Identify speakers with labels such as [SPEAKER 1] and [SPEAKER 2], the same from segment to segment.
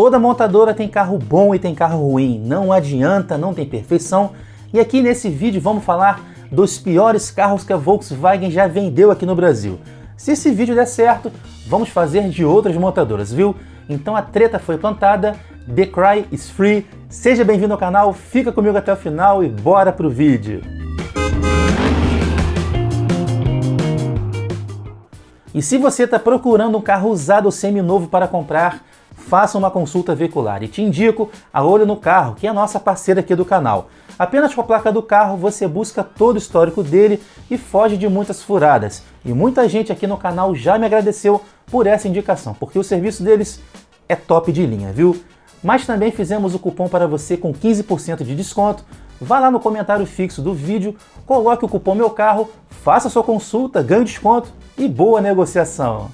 [SPEAKER 1] Toda montadora tem carro bom e tem carro ruim, não adianta, não tem perfeição. E aqui nesse vídeo vamos falar dos piores carros que a Volkswagen já vendeu aqui no Brasil. Se esse vídeo der certo, vamos fazer de outras montadoras, viu? Então a treta foi plantada, the cry is free. Seja bem-vindo ao canal, fica comigo até o final e bora pro vídeo. E se você está procurando um carro usado ou seminovo para comprar, faça uma consulta veicular e te indico a Olho no Carro, que é a nossa parceira aqui do canal. Apenas com a placa do carro você busca todo o histórico dele e foge de muitas furadas. E muita gente aqui no canal já me agradeceu por essa indicação, porque o serviço deles é top de linha, viu? Mas também fizemos o cupom para você com 15% de desconto. Vá lá no comentário fixo do vídeo, coloque o cupom Meu Carro, faça sua consulta, ganhe desconto e boa negociação.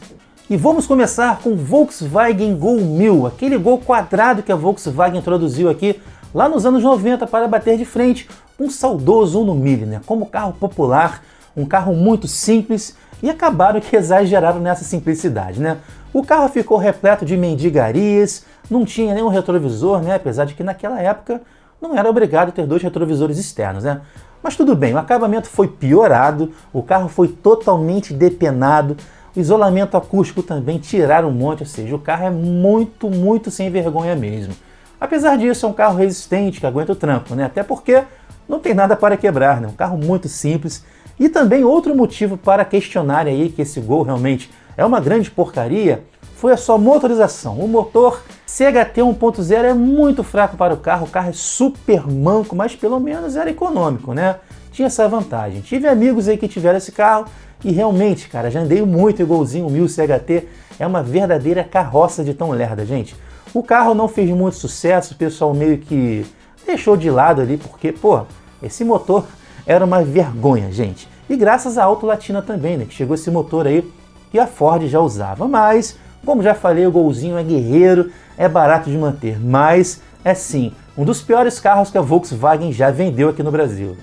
[SPEAKER 1] E vamos começar com o Volkswagen Gol 1000, aquele Gol quadrado que a Volkswagen introduziu aqui lá nos anos 90 para bater de frente com um saudoso Uno 1000, né? Como carro popular, um carro muito simples, e acabaram que exageraram nessa simplicidade, né? O carro ficou repleto de mendigarias, não tinha nenhum retrovisor, né? Apesar de que naquela época não era obrigado a ter dois retrovisores externos, né? Mas tudo bem, o acabamento foi piorado, o carro foi totalmente depenado, o isolamento acústico também tiraram um monte, ou seja, o carro é muito sem vergonha mesmo. Apesar disso, é um carro resistente, que aguenta o tranco, né? Até porque não tem nada para quebrar, né? Um carro muito simples. E também outro motivo para questionar aí que esse Gol realmente é uma grande porcaria foi a sua motorização. O motor CHT 1.0 é muito fraco para o carro é super manco, mas pelo menos era econômico, né? Tinha essa vantagem. Tive amigos aí que tiveram esse carro e realmente, cara, já andei muito em Golzinho 1000 CHT, é uma verdadeira carroça de tão lerda, gente. O carro não fez muito sucesso, o pessoal meio que deixou de lado ali, porque, pô, esse motor era uma vergonha, gente. E graças à Auto Latina também, né, que chegou esse motor aí que a Ford já usava. Mas, como já falei, o Golzinho é guerreiro, é barato de manter, mas é sim, um dos piores carros que a Volkswagen já vendeu aqui no Brasil.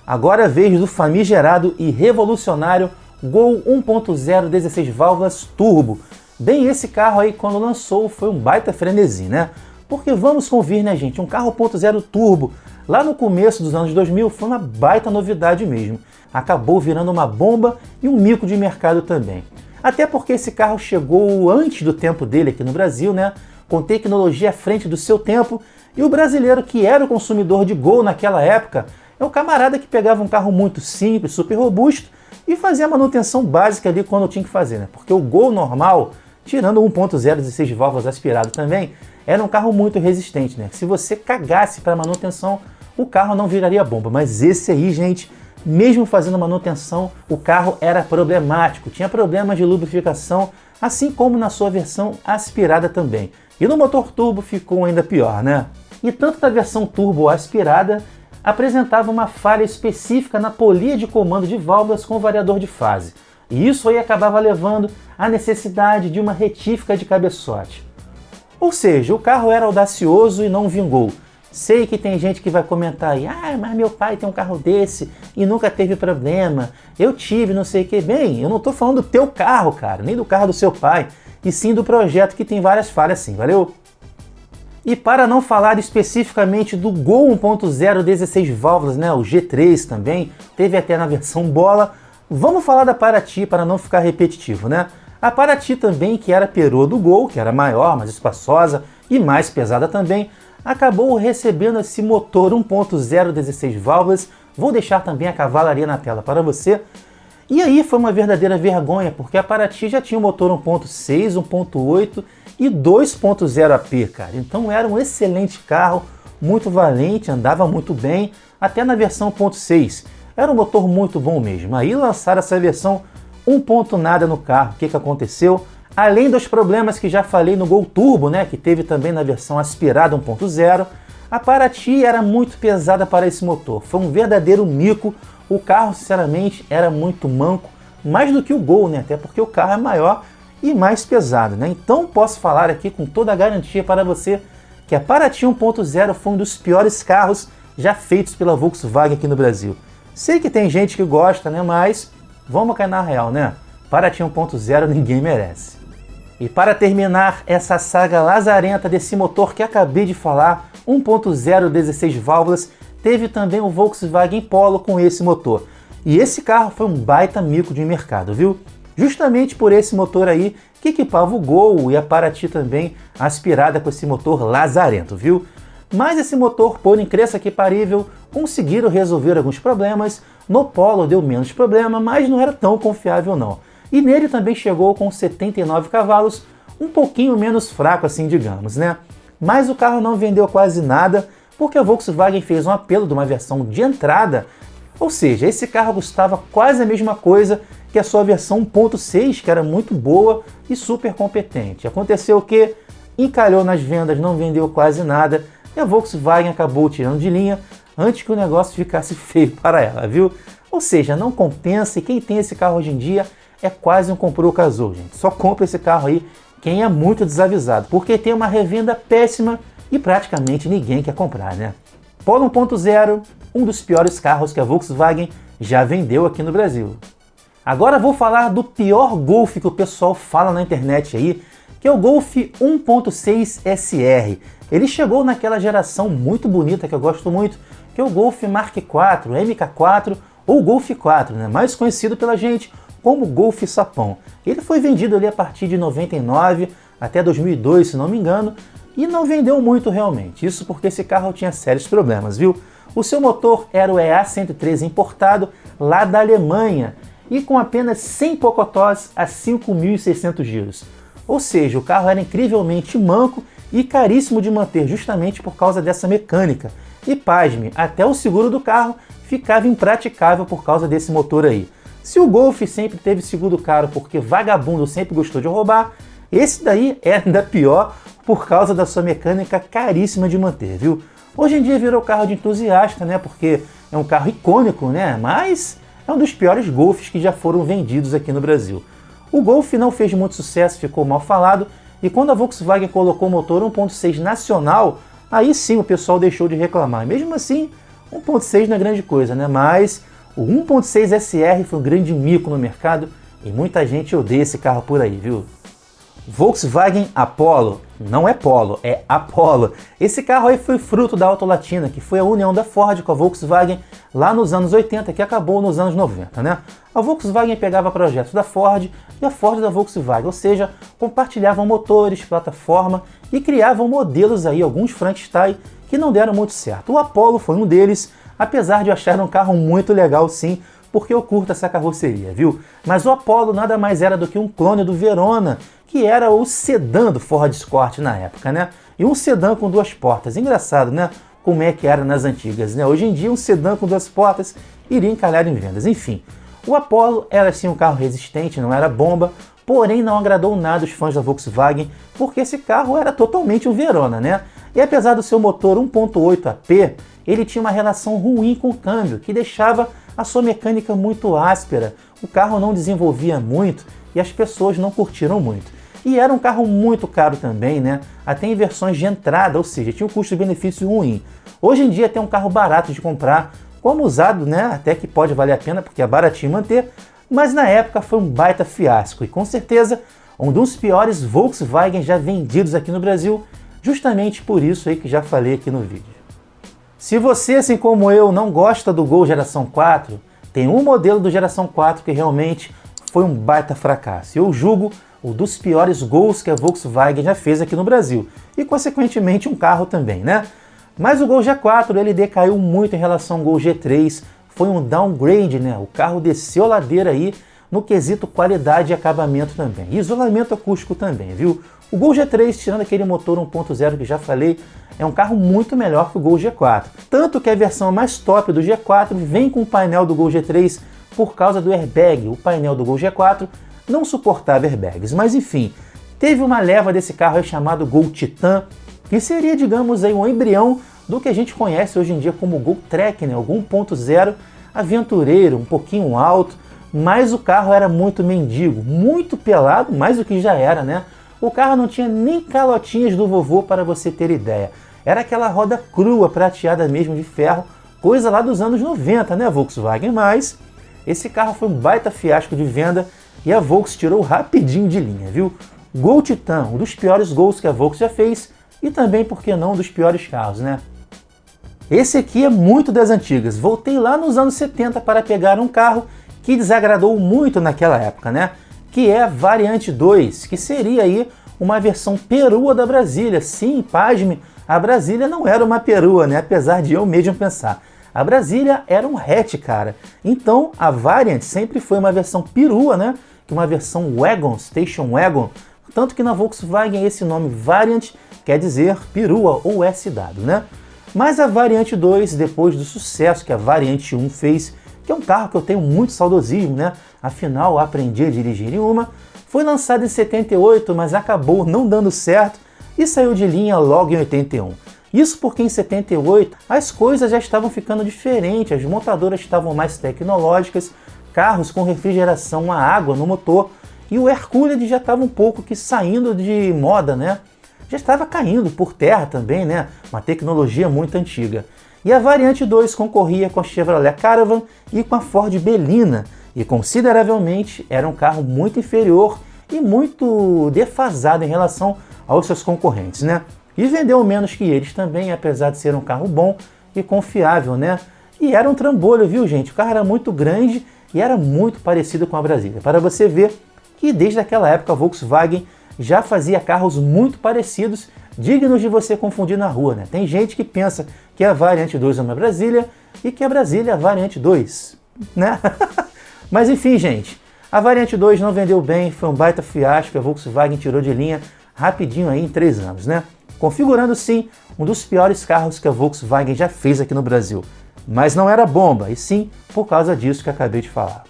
[SPEAKER 1] Agora é a vez do famigerado e revolucionário Gol 1.0 16 válvulas turbo. Bem, esse carro aí, quando lançou, foi um baita frenesi, né? Porque vamos convir, né, gente? Um carro 1.0 turbo, lá no começo dos anos 2000, foi uma baita novidade mesmo. Acabou virando uma bomba e um mico de mercado também. Até porque esse carro chegou antes do tempo dele aqui no Brasil, né? Com tecnologia à frente do seu tempo. E o brasileiro, que era o consumidor de Gol naquela época, é o camarada que pegava um carro muito simples, super robusto, e fazia a manutenção básica ali quando tinha que fazer, né? Porque o Gol normal, tirando 1.0 16 válvulas aspirado também, era um carro muito resistente, né? Se você cagasse para manutenção, o carro não viraria bomba. Mas esse aí, gente, mesmo fazendo manutenção, o carro era problemático. Tinha problemas de lubrificação, assim como na sua versão aspirada também. E no motor turbo ficou ainda pior, né? E tanto na versão turbo aspirada, apresentava uma falha específica na polia de comando de válvulas com variador de fase. E isso aí acabava levando à necessidade de uma retífica de cabeçote. Ou seja, o carro era audacioso e não vingou. Sei que tem gente que vai comentar aí, mas meu pai tem um carro desse e nunca teve problema, eu tive não sei o que. Bem, eu não estou falando do teu carro, cara, nem do carro do seu pai, e sim do projeto que tem várias falhas sim, valeu? E para não falar especificamente do Gol 1.0 16 válvulas, né, o G3 também, teve até na versão bola, vamos falar da Paraty para não ficar repetitivo, né? A Paraty também, que era perô do Gol, que era maior, mais espaçosa e mais pesada também, acabou recebendo esse motor 1.0 16 válvulas. Vou deixar também a cavalaria na tela para você. E aí foi uma verdadeira vergonha, porque a Paraty já tinha um motor 1.6, 1.8 e 2.0 AP, cara. Então era um excelente carro, muito valente, andava muito bem, até na versão 1.6. Era um motor muito bom mesmo. Aí lançaram essa versão 1 ponto nada no carro. O que aconteceu? Além dos problemas que já falei no Gol Turbo, né, que teve também na versão aspirada 1.0, a Paraty era muito pesada para esse motor. Foi um verdadeiro mico. O carro, sinceramente, era muito manco, mais do que o Gol, né, até porque o carro é maior e mais pesado, né? Então posso falar aqui com toda a garantia para você que a Paraty 1.0 foi um dos piores carros já feitos pela Volkswagen aqui no Brasil. Sei que tem gente que gosta, né, mas vamos cair na real, né? Paraty 1.0 ninguém merece. E para terminar essa saga lazarenta desse motor que acabei de falar, 1.0 16 válvulas, teve também o Volkswagen Polo com esse motor. E esse carro foi um baita mico de mercado, viu? Justamente por esse motor aí que equipava o Gol e a Paraty também aspirada com esse motor lazarento, viu? Mas esse motor, por incrível que parível, conseguiram resolver alguns problemas. No Polo deu menos problema, mas não era tão confiável não. E nele também chegou com 79 cavalos, um pouquinho menos fraco assim, digamos, né? Mas o carro não vendeu quase nada, porque a Volkswagen fez um apelo de uma versão de entrada, ou seja, esse carro custava quase a mesma coisa que a sua versão 1.6, que era muito boa e super competente. Aconteceu o que? Encalhou nas vendas, não vendeu quase nada, e a Volkswagen acabou tirando de linha antes que o negócio ficasse feio para ela, viu? Ou seja, não compensa, e quem tem esse carro hoje em dia é quase um comprou ou casou, gente. Só compra esse carro aí quem é muito desavisado, porque tem uma revenda péssima e praticamente ninguém quer comprar, né? Polo 1.0, um dos piores carros que a Volkswagen já vendeu aqui no Brasil. Agora vou falar do pior Golf que o pessoal fala na internet aí, que é o Golf 1.6 SR. Ele chegou naquela geração muito bonita que eu gosto muito, que é o Golf Mark IV, MK4 ou Golf 4, né? Mais conhecido pela gente como Golf Sapão. Ele foi vendido ali a partir de 99 até 2002, se não me engano, e não vendeu muito realmente. Isso porque esse carro tinha sérios problemas, viu? O seu motor era o EA113 importado lá da Alemanha e com apenas 100 pocotós a 5.600 giros. Ou seja, o carro era incrivelmente manco e caríssimo de manter justamente por causa dessa mecânica. E pasme, até o seguro do carro ficava impraticável por causa desse motor aí. Se o Golf sempre teve seguro caro porque vagabundo sempre gostou de roubar, esse daí é ainda pior por causa da sua mecânica caríssima de manter, viu? Hoje em dia virou carro de entusiasta, né? Porque é um carro icônico, né? Mas é um dos piores Golfs que já foram vendidos aqui no Brasil. O Golf não fez muito sucesso, ficou mal falado, e quando a Volkswagen colocou o motor 1.6 nacional, aí sim o pessoal deixou de reclamar. Mesmo assim, 1.6 não é grande coisa, né? Mas o 1.6 SR foi um grande mico no mercado e muita gente odeia esse carro por aí, viu? Volkswagen Apollo, não é Polo, é Apollo. Esse carro aí foi fruto da Auto Latina, que foi a união da Ford com a Volkswagen lá nos anos 80, que acabou nos anos 90, né? A Volkswagen pegava projetos da Ford e a Ford da Volkswagen, ou seja, compartilhavam motores, plataforma e criavam modelos aí, alguns Frankenstein, que não deram muito certo. O Apollo foi um deles, apesar de eu achar um carro muito legal sim, porque eu curto essa carroceria, viu? Mas o Apollo nada mais era do que um clone do Verona, que era o sedã do Ford Escort na época, né? E um sedã com duas portas. Engraçado, né? Como é que era nas antigas, né? Hoje em dia um sedã com duas portas iria encalhar em vendas. Enfim, o Apollo era sim um carro resistente, não era bomba, porém não agradou nada os fãs da Volkswagen, porque esse carro era totalmente um Verona, né? E apesar do seu motor 1.8 AP, ele tinha uma relação ruim com o câmbio, que deixava a sua mecânica muito áspera, o carro não desenvolvia muito e as pessoas não curtiram muito. E era um carro muito caro também, né? Até em versões de entrada, ou seja, tinha um custo-benefício ruim. Hoje em dia tem um carro barato de comprar, como usado, né? Até que pode valer a pena porque é baratinho manter, mas na época foi um baita fiasco e com certeza um dos piores Volkswagen já vendidos aqui no Brasil, justamente por isso aí que já falei aqui no vídeo. Se você, assim como eu, não gosta do Gol geração 4, tem um modelo do geração 4 que realmente foi um baita fracasso. Eu julgo o dos piores Gols que a Volkswagen já fez aqui no Brasil. E, consequentemente, um carro também, né? Mas o Gol G4, ele decaiu muito em relação ao Gol G3. Foi um downgrade, né? O carro desceu a ladeira aí no quesito qualidade e acabamento também. E isolamento acústico também, viu? O Gol G3, tirando aquele motor 1.0 que já falei, é um carro muito melhor que o Gol G4. Tanto que a versão mais top do G4 vem com o painel do Gol G3 por causa do airbag. O painel do Gol G4 não suportava airbags, mas enfim, teve uma leva desse carro aí chamado Gol Titan, que seria, digamos, aí um embrião do que a gente conhece hoje em dia como Gol Track, né? O Gol 1.0 aventureiro, um pouquinho alto, mas o carro era muito mendigo, muito pelado, mais do que já era, né? O carro não tinha nem calotinhas do vovô, para você ter ideia. Era aquela roda crua, prateada mesmo de ferro, coisa lá dos anos 90, né, Volkswagen? Mas esse carro foi um baita fiasco de venda e a Volks tirou rapidinho de linha, viu? Gol Titan, um dos piores gols que a Volks já fez e também, por que não, um dos piores carros, né? Esse aqui é muito das antigas. Voltei lá nos anos 70 para pegar um carro que desagradou muito naquela época, né? Que é a Variante 2, que seria aí uma versão perua da Brasília. Sim, pasme, a Brasília não era uma perua, né? Apesar de eu mesmo pensar. A Brasília era um hatch, cara. Então, a Variant sempre foi uma versão perua, né? Que uma versão wagon, station wagon. Tanto que na Volkswagen esse nome Variant quer dizer perua ou SW, né? Mas a Variante 2, depois do sucesso que a Variante 1 fez, que é um carro que eu tenho muito saudosismo, né? Afinal, aprendi a dirigir em uma, foi lançada em 78, mas acabou não dando certo e saiu de linha logo em 81. Isso porque em 78 as coisas já estavam ficando diferentes, as montadoras estavam mais tecnológicas, carros com refrigeração a água no motor, e o Hercules já estava um pouco que saindo de moda, né? Já estava caindo por terra também, né? Uma tecnologia muito antiga. E a Variante 2 concorria com a Chevrolet Caravan e com a Ford Belina, e consideravelmente era um carro muito inferior e muito defasado em relação aos seus concorrentes, né? E vendeu menos que eles também, apesar de ser um carro bom e confiável, né? E era um trambolho, viu, gente? O carro era muito grande e era muito parecido com a Brasília. Para você ver que desde aquela época a Volkswagen já fazia carros muito parecidos, dignos de você confundir na rua, né? Tem gente que pensa que a Variante 2 é uma Brasília e que a Brasília é a Variante 2, né? Mas enfim, gente, a Variante 2 não vendeu bem, foi um baita fiasco, a Volkswagen tirou de linha rapidinho aí em 3 anos, né? Configurando sim um dos piores carros que a Volkswagen já fez aqui no Brasil. Mas não era bomba, e sim por causa disso que acabei de falar.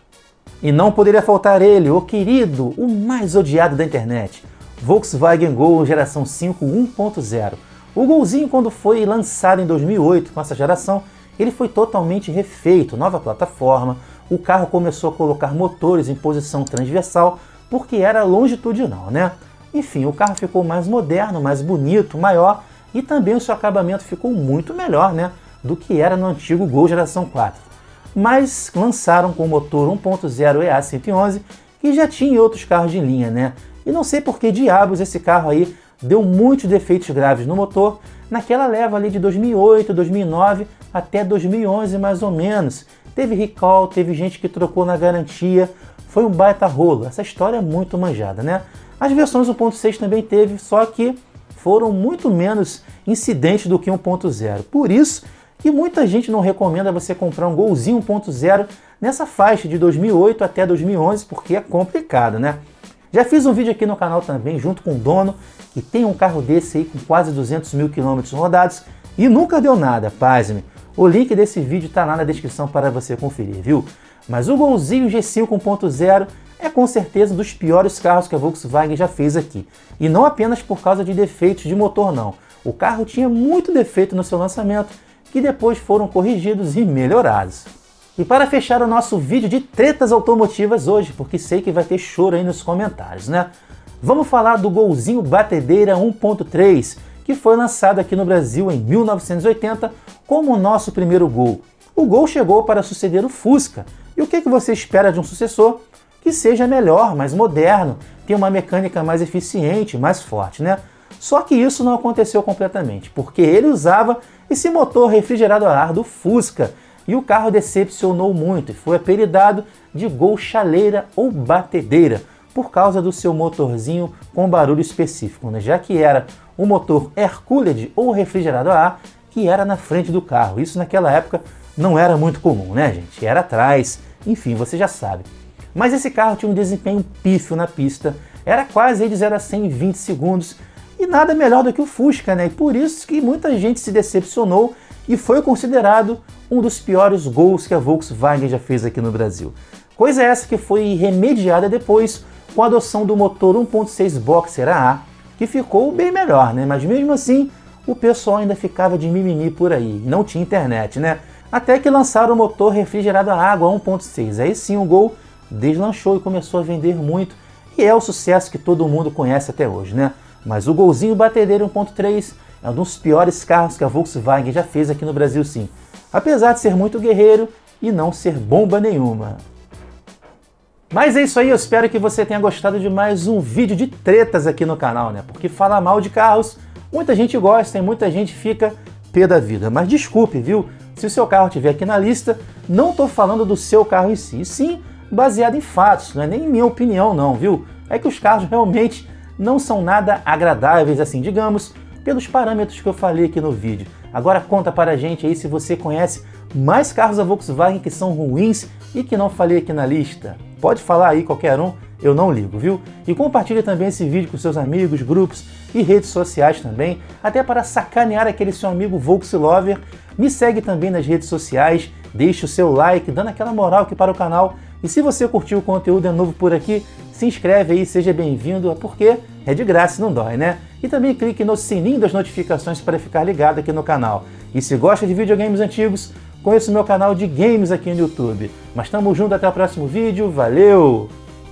[SPEAKER 1] E não poderia faltar ele, o querido, o mais odiado da internet, Volkswagen Gol geração 5 1.0. O Golzinho, quando foi lançado em 2008 com essa geração, ele foi totalmente refeito, nova plataforma, o carro começou a colocar motores em posição transversal, porque era longitudinal, né? Enfim, o carro ficou mais moderno, mais bonito, maior, e também o seu acabamento ficou muito melhor, né, do que era no antigo Gol geração 4. Mas lançaram com o motor 1.0 EA111, que já tinha em outros carros de linha, né? E não sei por que diabos esse carro aí deu muitos defeitos graves no motor, naquela leva ali de 2008, 2009 até 2011 mais ou menos. Teve recall, teve gente que trocou na garantia, foi um baita rolo. Essa história é muito manjada, né? As versões 1.6 também teve, só que foram muito menos incidentes do que 1.0. Por isso que muita gente não recomenda você comprar um Golzinho 1.0 nessa faixa de 2008 até 2011, porque é complicado, né? Já fiz um vídeo aqui no canal também, junto com o dono, que tem um carro desse aí com quase 200 mil quilômetros rodados e nunca deu nada, pasme. O link desse vídeo está lá na descrição para você conferir, viu? Mas o Golzinho G5 1.0 é com certeza um dos piores carros que a Volkswagen já fez aqui. E não apenas por causa de defeitos de motor, não. O carro tinha muito defeito no seu lançamento, que depois foram corrigidos e melhorados. E para fechar o nosso vídeo de tretas automotivas hoje, porque sei que vai ter choro aí nos comentários, né? Vamos falar do Golzinho Batedeira 1.3, que foi lançado aqui no Brasil em 1980 como o nosso primeiro Gol. O Gol chegou para suceder o Fusca. E o que você espera de um sucessor? Que seja melhor, mais moderno, tenha uma mecânica mais eficiente, mais forte, né? Só que isso não aconteceu completamente, porque ele usava esse motor refrigerado a ar do Fusca, e o carro decepcionou muito e foi apelidado de Gol Chaleira ou Batedeira, por causa do seu motorzinho com barulho específico, né? Já que era o motor Air-Cooled ou refrigerado a ar que era na frente do carro. Isso naquela época não era muito comum, né, gente? Era atrás, enfim, você já sabe. Mas esse carro tinha um desempenho pífio na pista, era quase de 0 a 100 em 20 segundos, e nada melhor do que o Fusca, né? E por isso que muita gente se decepcionou e foi considerado um dos piores Gols que a Volkswagen já fez aqui no Brasil. Coisa essa que foi remediada depois com a adoção do motor 1.6 Boxer AA, que ficou bem melhor, né? Mas mesmo assim, o pessoal ainda ficava de mimimi por aí, não tinha internet, né? Até que lançaram o motor refrigerado a água 1.6. Aí sim o Gol deslanchou e começou a vender muito, e é o sucesso que todo mundo conhece até hoje, né? Mas o Golzinho Batedeira 1.3 é um dos piores carros que a Volkswagen já fez aqui no Brasil, sim. Apesar de ser muito guerreiro e não ser bomba nenhuma. Mas é isso aí, eu espero que você tenha gostado de mais um vídeo de tretas aqui no canal, né? Porque falar mal de carros, muita gente gosta e muita gente fica pé da vida. Mas desculpe, viu? Se o seu carro estiver aqui na lista, não estou falando do seu carro em si, e sim baseado em fatos, não é nem minha opinião não, viu? É que os carros realmente não são nada agradáveis assim, digamos, pelos parâmetros que eu falei aqui no vídeo. Agora conta para a gente aí se você conhece mais carros da Volkswagen que são ruins e que não falei aqui na lista. Pode falar aí qualquer um, eu não ligo, viu? E compartilhe também esse vídeo com seus amigos, grupos e redes sociais também, até para sacanear aquele seu amigo Volkslover. Me segue também nas redes sociais, deixe o seu like, dando aquela moral aqui para o canal. E se você curtiu o conteúdo, é novo por aqui, se inscreve aí, seja bem-vindo, porque é de graça e não dói, né? E também clique no sininho das notificações para ficar ligado aqui no canal. E se gosta de videogames antigos, conheça o meu canal de games aqui no YouTube. Mas tamo junto, até o próximo vídeo, valeu!